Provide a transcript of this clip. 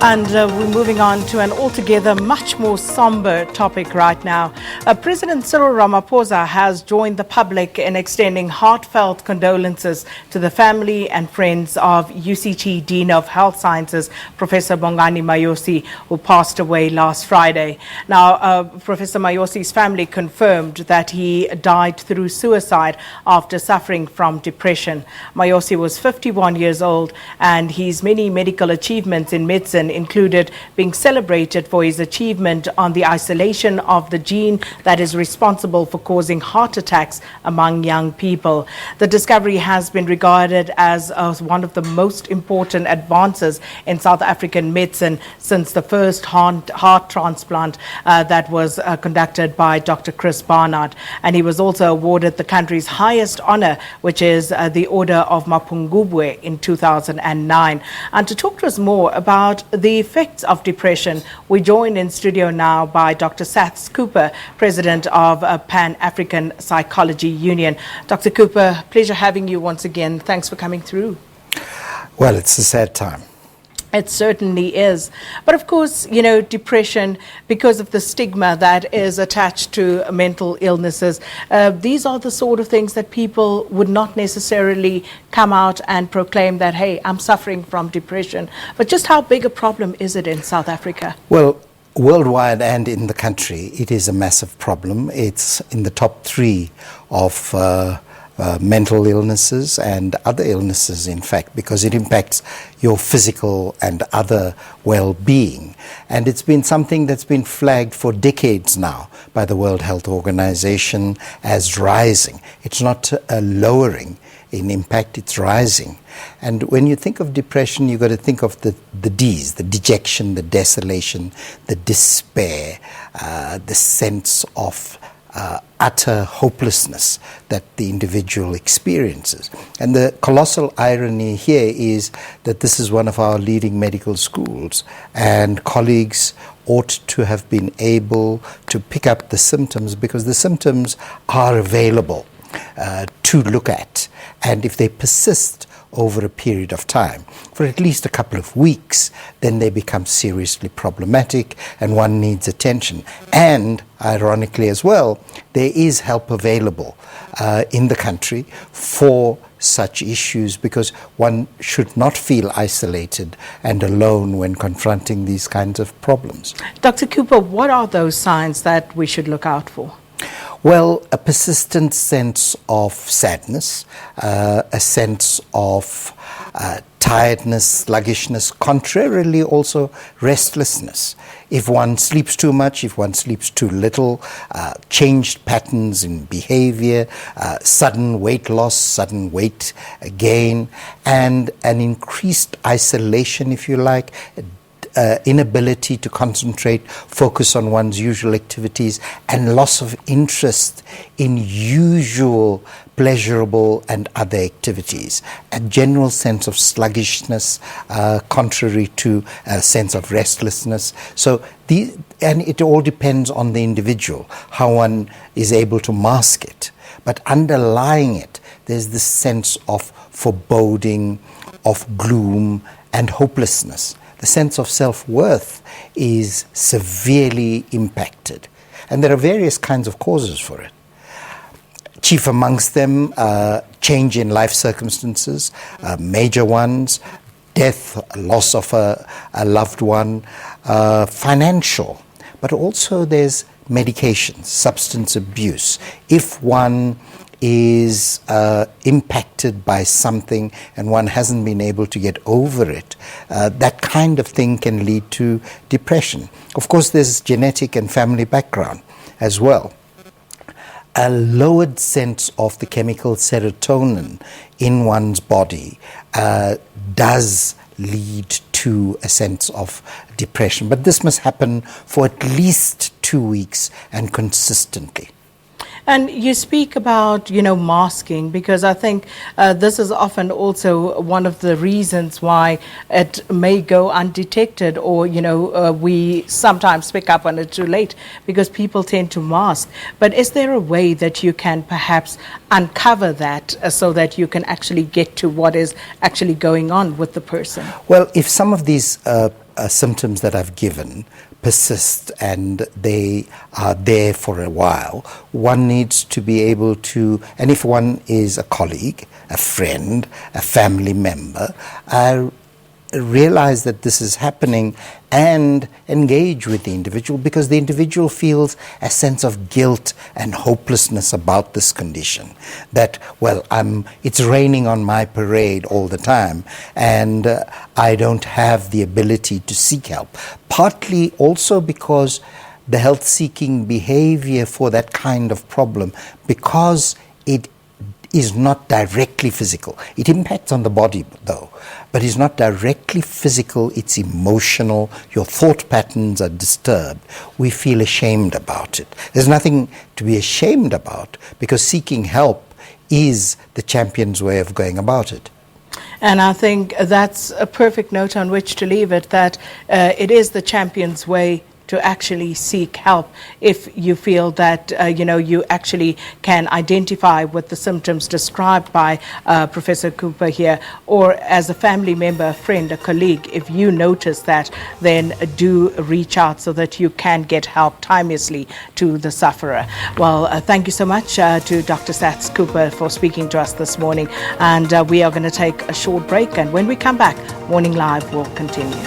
And we're moving on to an altogether much more somber topic right now. President Cyril Ramaphosa has joined the public in extending heartfelt condolences to the family and friends of UCT Dean of Health Sciences, Professor Bongani Mayosi, who passed away last Friday. Now, Professor Mayosi's family confirmed that he died through suicide after suffering from depression. Mayosi was 51 years old, and his many medical achievements in medicine included being celebrated for his achievement on the isolation of the gene that is responsible for causing heart attacks among young people. The discovery has been regarded as one of the most important advances in South African medicine since the first heart transplant that was conducted by Doctor Chris Barnard. And he was also awarded the country's highest honor, which is the Order of Mapungubwe in 2009. And to talk to us more about the effects of depression, we join in studio now by Dr. Saths Cooper, President of Pan-African Psychology Union. Dr. Cooper, pleasure having you once again. Thanks for coming through. Well, it's a sad time. It certainly is. But of course, you know, depression, because of the stigma that is attached to mental illnesses, these are the sort of things that people would not necessarily come out and proclaim that, hey, I'm suffering from depression. But just how big a problem is it in South Africa? Well, worldwide and in the country, it is a massive problem. It's in the top 3 of mental illnesses and other illnesses, in fact, because it impacts your physical and other well-being. And it's been something that's been flagged for decades now by the World Health Organization as rising. It's not lowering in impact, it's rising. And when you think of depression, you've got to think of the Ds, the dejection, the desolation, the despair, the sense of utter hopelessness that the individual experiences. And the colossal irony here is that this is one of our leading medical schools, and colleagues ought to have been able to pick up the symptoms, because the symptoms are available to look at. And if they persist over a period of time, for at least a couple of weeks, then they become seriously problematic and one needs attention. And ironically as well, there is help available in the country for such issues, because one should not feel isolated and alone when confronting these kinds of problems. Dr. Cooper, what are those signs that we should look out for? Well, a persistent sense of sadness, a sense of tiredness, sluggishness, contrarily also restlessness. If one sleeps too much, if one sleeps too little, changed patterns in behavior, sudden weight loss, sudden weight gain, and an increased isolation, if you like, inability to concentrate, focus on one's usual activities, and loss of interest in usual pleasurable and other activities. A general sense of sluggishness, contrary to a sense of restlessness. So, and it all depends on the individual, how one is able to mask it. But underlying it, there's this sense of foreboding, of gloom, and hopelessness. The sense of self-worth is severely impacted. And there are various kinds of causes for it. Chief amongst them, change in life circumstances, major ones, death, loss of a loved one, financial. But also there's medications, substance abuse. If one is impacted by something and one hasn't been able to get over it, that kind of thing can lead to depression. Of course, there's genetic and family background as well. A lowered sense of the chemical serotonin in one's body does lead to a sense of depression. But this must happen for at least 2 weeks and consistently. And you speak about, you know, masking, because I think this is often also one of the reasons why it may go undetected, or, you know, we sometimes pick up on it too late because people tend to mask. But is there a way that you can perhaps uncover that so that you can actually get to what is actually going on with the person? Well, if some of these symptoms that I've given persist and they are there for a while, one needs to be able to, and if one is a colleague, a friend, a family member, realize that this is happening and engage with the individual, because the individual feels a sense of guilt and hopelessness about this condition. That, well, it's raining on my parade all the time and I don't have the ability to seek help. Partly also because the health-seeking behavior for that kind of problem, because it is not directly physical. It impacts on the body, though, but it's not directly physical, it's emotional. Your thought patterns are disturbed. We feel ashamed about it. There's nothing to be ashamed about, because seeking help is the champion's way of going about it. And I think that's a perfect note on which to leave it, that it is the champion's way to actually seek help if you feel that you actually can identify with the symptoms described by Professor Cooper here, or as a family member, a friend, a colleague. If you notice that, then do reach out so that you can get help timeously to the sufferer. Well, thank you so much to Dr. Saths Cooper for speaking to us this morning, and we are going to take a short break, and when we come back, Morning Live will continue.